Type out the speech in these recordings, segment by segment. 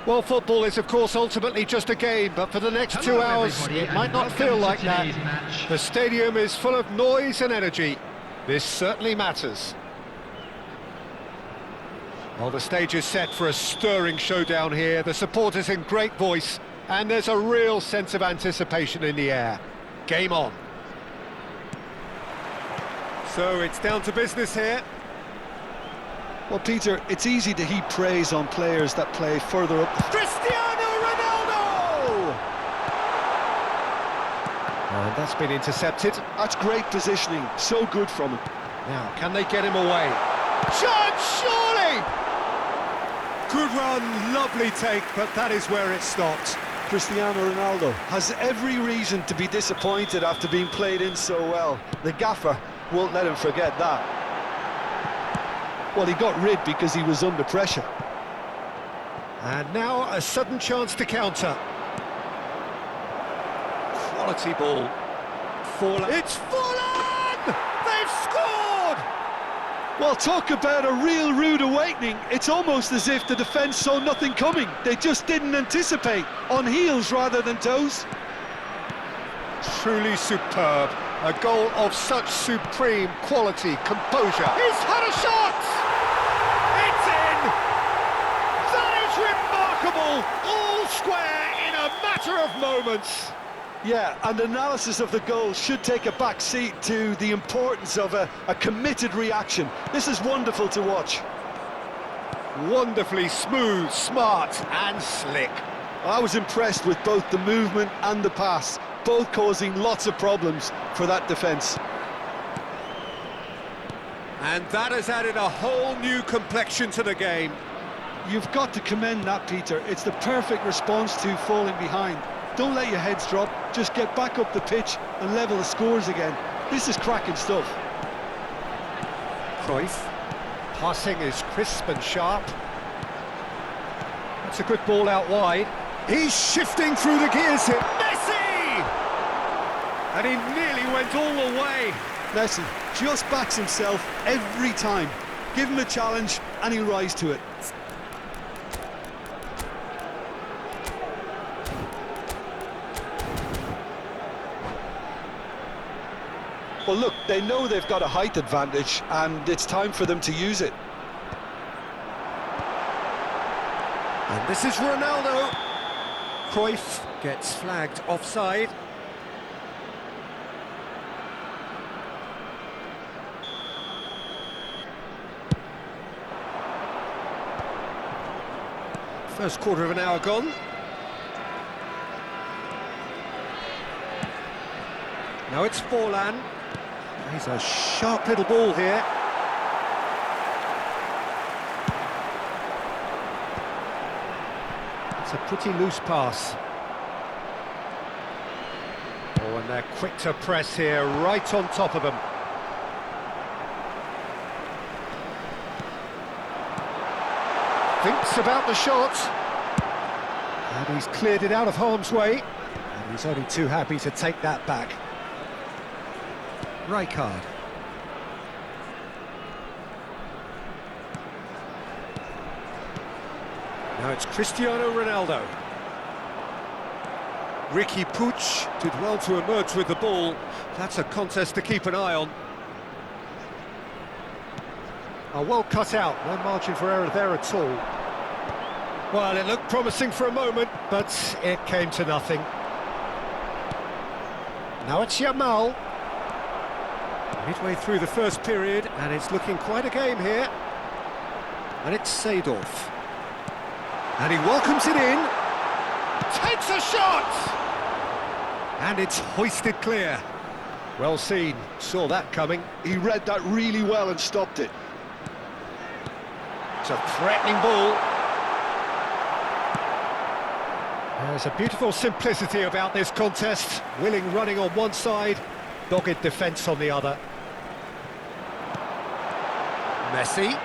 Well, football is, of course, ultimately just a game, but for the next 2 hours, it might not feel like that. The stadium is full of noise and energy. This certainly matters. Well, the stage is set for a stirring showdown here. The supporters in great voice, and there's a real sense of anticipation in the air. Game on. So it's down to business here. Well, Peter, it's easy to heap praise on players that play further up. Cristiano Ronaldo! And that's been intercepted. That's great positioning, so good from him. Now, can they get him away? Chance, surely! Good run, lovely take, but that is where it stopped. Cristiano Ronaldo has every reason to be disappointed after being played in so well. The gaffer won't let him forget that. Well, he got rid because he was under pressure. And now a sudden chance to counter. Quality ball. Forlan. It's Forlan! They've scored! Well, talk about a real rude awakening. It's almost as if the defence saw nothing coming. They just didn't anticipate. On heels rather than toes. Truly superb. A goal of such supreme quality, composure. He's had a shot! It's in! That is remarkable! All square in a matter of moments. Yeah, and analysis of the goal should take a back seat to the importance of a committed reaction. This is wonderful to watch. Wonderfully smooth, smart and slick. I was impressed with both the movement and the pass, both causing lots of problems for that defence. And that has added a whole new complexion to the game. You've got to commend that, Peter. It's the perfect response to falling behind. Don't let your heads drop, just get back up the pitch and level the scores again. This is cracking stuff. Cruyff. Passing is crisp and sharp. That's a good ball out wide. He's shifting through the gears here. Messi! And he nearly went all the way. Messi just backs himself every time. Give him a challenge and he'll rise to it. Well, look, they know they've got a height advantage, and it's time for them to use it. And this is Ronaldo. Cruyff gets flagged offside. First quarter of an hour gone. Now it's Forlan. He's a sharp little ball here. It's a pretty loose pass. Oh, and they're quick to press here, right on top of them. Thinks about the shot. And he's cleared it out of harm's way. And he's only too happy to take that back. Rijkaard. Now it's Cristiano Ronaldo. Riqui Puig did well to emerge with the ball. That's a contest to keep an eye on. Well cut out, no margin for error there at all. Well, it looked promising for a moment, but it came to nothing. Now it's Yamal. Midway through the first period, and it's looking quite a game here. And it's Seedorf. And he welcomes it in. Takes a shot! And it's hoisted clear. Well seen, saw that coming. He read that really well and stopped it. It's a threatening ball. There's a beautiful simplicity about this contest. Willing running on one side, dogged defence on the other. Messi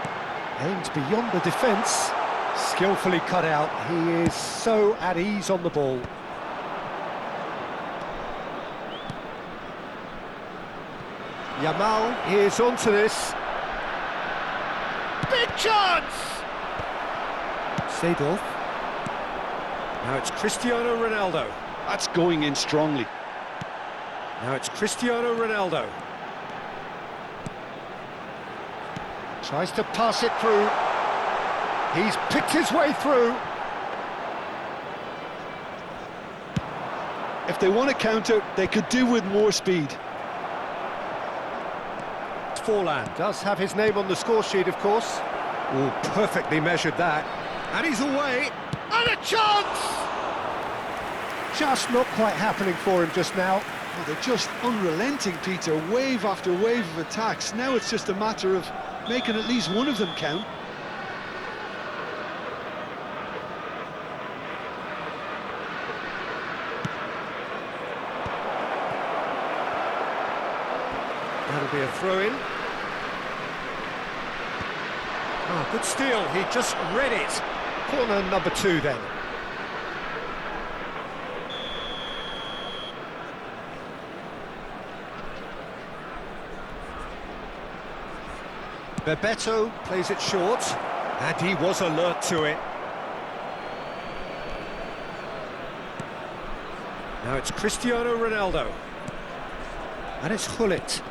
aims beyond the defence, skillfully cut out. He is so at ease on the ball. Yamal is onto this. Big chance! Seedorf. Now it's Cristiano Ronaldo. That's going in strongly. Now it's Cristiano Ronaldo. Tries to pass it through. He's picked his way through. If they want to counter, they could do with more speed. Forlan does have his name on the score sheet, of course. Oh, perfectly measured that. And he's away. And a chance! Just not quite happening for him just now. Oh, they're just unrelenting, Peter. Wave after wave of attacks. Now it's just a matter of making at least one of them count. That'll be a throw-in. Oh, good steal. He just read it. Corner number 2 then. Bebeto plays it short, and he was alert to it. Now it's Cristiano Ronaldo. And it's Gullit.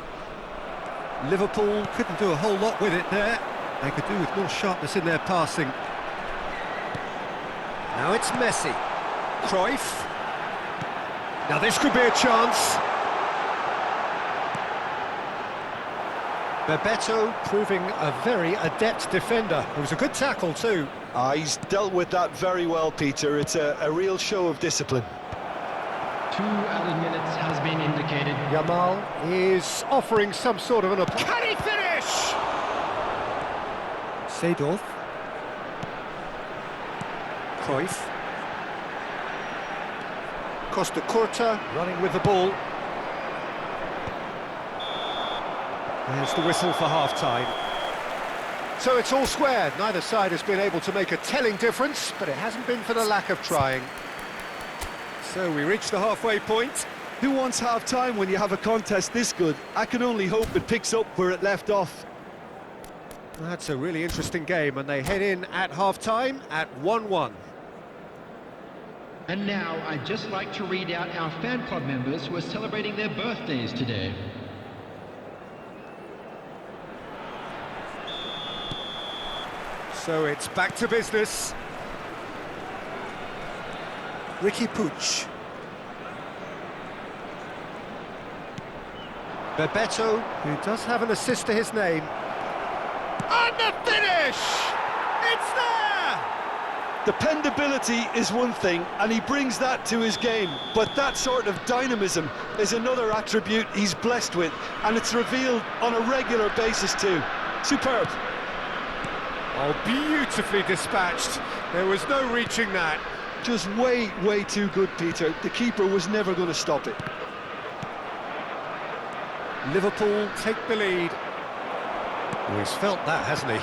Liverpool couldn't do a whole lot with it there. They could do with more sharpness in their passing. Now it's Messi. Cruyff. Now this could be a chance. Bebeto proving a very adept defender. It was a good tackle too. He's dealt with that very well, Peter. It's a real show of discipline. 2 added minutes has been indicated. Yamal is offering some sort of an... Can he finish? Seedorf. Cruyff. Costa Curta running with the ball. There's the whistle for half-time. So it's all square. Neither side has been able to make a telling difference, but it hasn't been for the lack of trying. So we reach the halfway point. Who wants half-time when you have a contest this good? I can only hope it picks up where it left off. That's a really interesting game, and they head in at half-time at 1-1. And now I'd just like to read out our fan club members who are celebrating their birthdays today. So it's back to business. Ricky Puig. Bebeto, who does have an assist to his name. And the finish! It's there! Dependability is one thing, and he brings that to his game, but that sort of dynamism is another attribute he's blessed with, and it's revealed on a regular basis too. Superb. Oh, beautifully dispatched. There was no reaching that. Just way too good, Peter. The keeper was never going to stop it. Liverpool take the lead. Oh, he's felt that, hasn't he?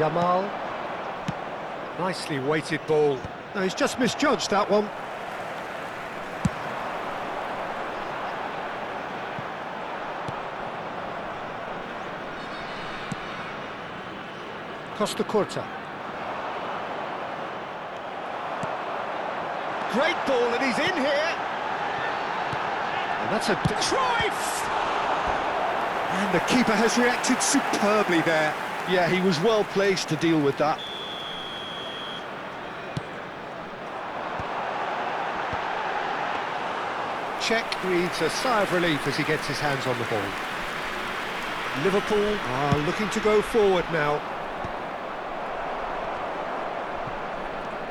Yamal. Nicely weighted ball. No, he's just misjudged that one. Costa Curta. Great ball, and he's in here. And that's a... Cruyff! And the keeper has reacted superbly there. Yeah, he was well placed to deal with that. Cech breathes a sigh of relief as he gets his hands on the ball. Liverpool are looking to go forward now.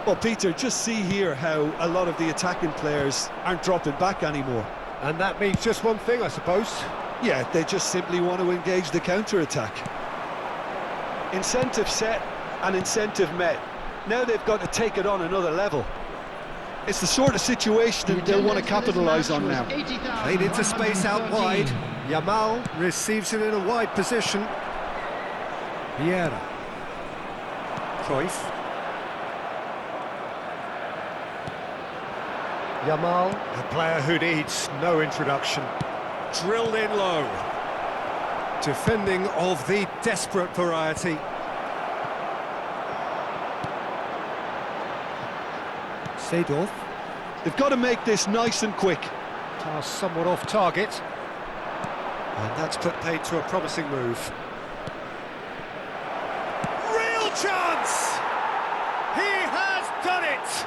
Well, Peter, just see here how a lot of the attacking players aren't dropping back anymore. And that means just one thing, I suppose. Yeah, they just simply want to engage the counter-attack. Incentive set and incentive met. Now they've got to take it on another level. It's the sort of situation that they'll want to capitalise on now. Played into space out wide. Yamal receives it in a wide position. Vieira. Cruyff. Yamal, a player who needs no introduction. Drilled in low. Defending of the desperate variety. Seedorf. They've got to make this nice and quick. Pass somewhat off target. And that's put paid to a promising move. Real chance! He has done it!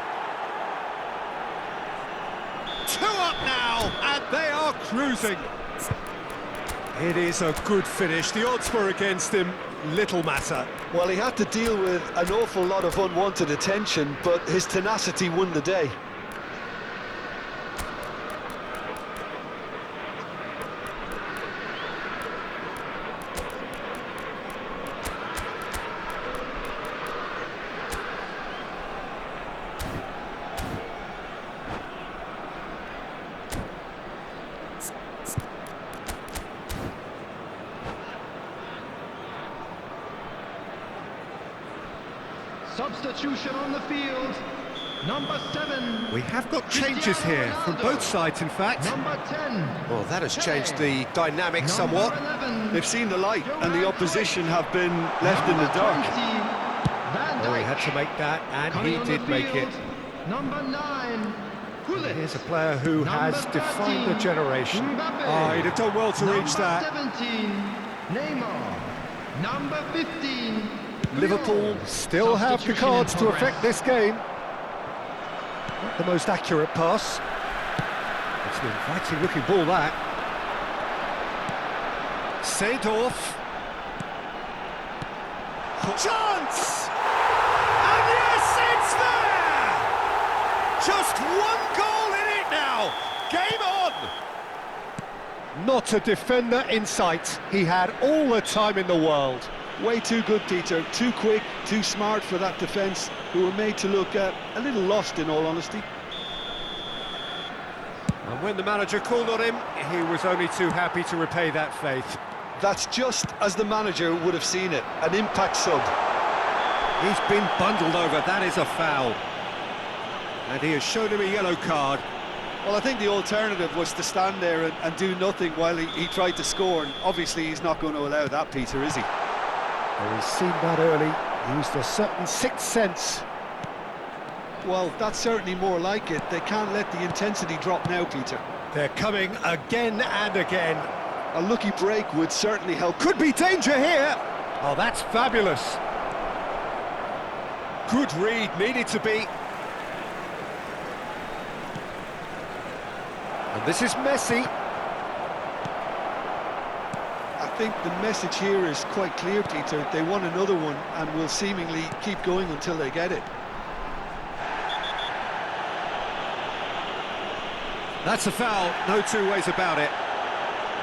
2 up now, and they are cruising. It is a good finish. The odds were against him. Little matter. Well, he had to deal with an awful lot of unwanted attention, but his tenacity won the day. Substitution on the field. Number 7. We have got changes here from both sides, in fact. Number 10. Well, that has changed the dynamic somewhat. They've seen the light, and the opposition have been left in the dark. Oh, he had to make that, and he did make it. Number 9. Gullit. Here's a player who has Number defined a 13, generation. Mbappe. Oh, he'd have done well to reach Number that. 17. Neymar. Number 15. Liverpool still have the Substitution in cards to progress. affect this game. Not the most accurate pass. It's an inviting looking ball, that. Seedorf. Chance! And yes, it's there! Just 1 goal in it now. Game on! Not a defender in sight. He had all the time in the world. Way too good, Peter. Too quick, too smart for that defence, who were made to look a little lost, in all honesty. And when the manager called on him, he was only too happy to repay that faith. That's just as the manager would have seen it, an impact sub. He's been bundled over, that is a foul. And he has shown him a yellow card. Well, I think the alternative was to stand there and do nothing while he tried to score, and obviously he's not going to allow that, Peter, is he? Well, he's seen that early, used a certain sixth sense. Well, that's certainly more like it. They can't let the intensity drop now, Peter. They're coming again and again. A lucky break would certainly help. Could be danger here. Oh, that's fabulous. Good read, needed to be. And this is Messi. I think the message here is quite clear, Peter. They want another one and will seemingly keep going until they get it. That's a foul, no 2 ways about it.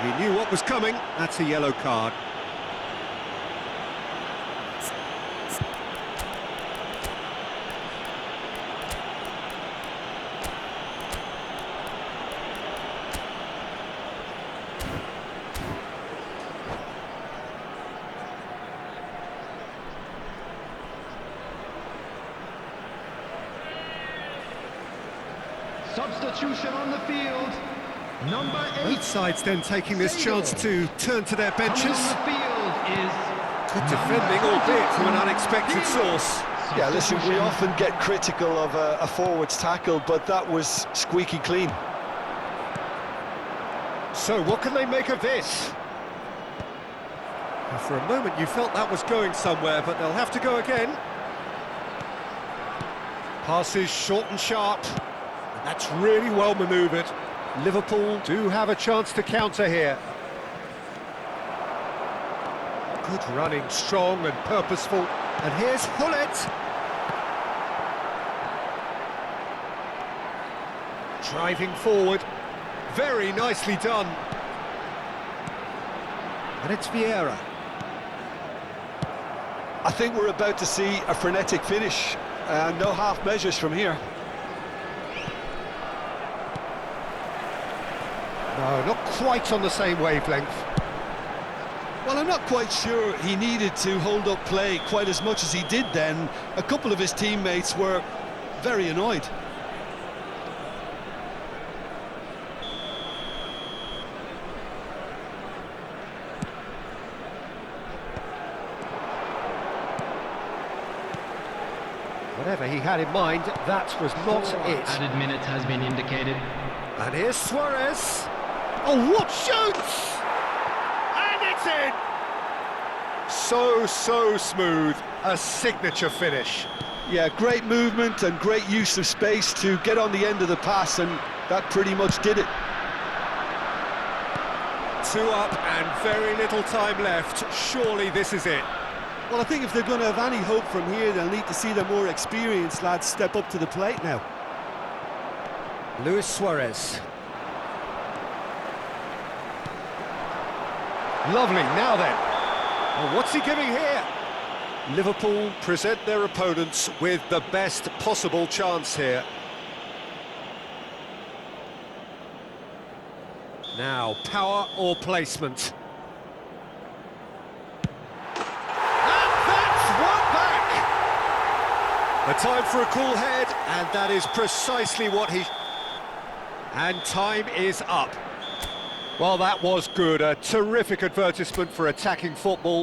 He knew what was coming, that's a yellow card. Substitution on the field. Number 8. Both sides then taking this chance to turn to their Coming benches. on the field is Good defending, albeit from an unexpected source. Yeah, listen, we often get critical of a forward's tackle, but that was squeaky clean. So what can they make of this? For a moment you felt that was going somewhere, but they'll have to go again. Passes short and sharp. That's really well manoeuvred. Liverpool do have a chance to counter here. Good running, strong and purposeful. And here's Gullit. Driving forward. Very nicely done. And it's Vieira. I think we're about to see a frenetic finish. No half measures from here. No, not quite on the same wavelength. Well, I'm not quite sure he needed to hold up play quite as much as he did then. A couple of his teammates were very annoyed. Whatever he had in mind, that was not it. Added minutes has been indicated. And here's Suarez. Oh, what shoots! And it's in! So smooth. A signature finish. Yeah, great movement and great use of space to get on the end of the pass, and that pretty much did it. 2 up and very little time left. Surely this is it. Well, I think if they're going to have any hope from here, they'll need to see the more experienced lads step up to the plate now. Luis Suarez. Lovely, now then. Well, what's he giving here? Liverpool present their opponents with the best possible chance here. Now, power or placement? And that's one back! A time for a cool head, and that is precisely what he... And time is up. Well, that was good. A terrific advertisement for attacking football.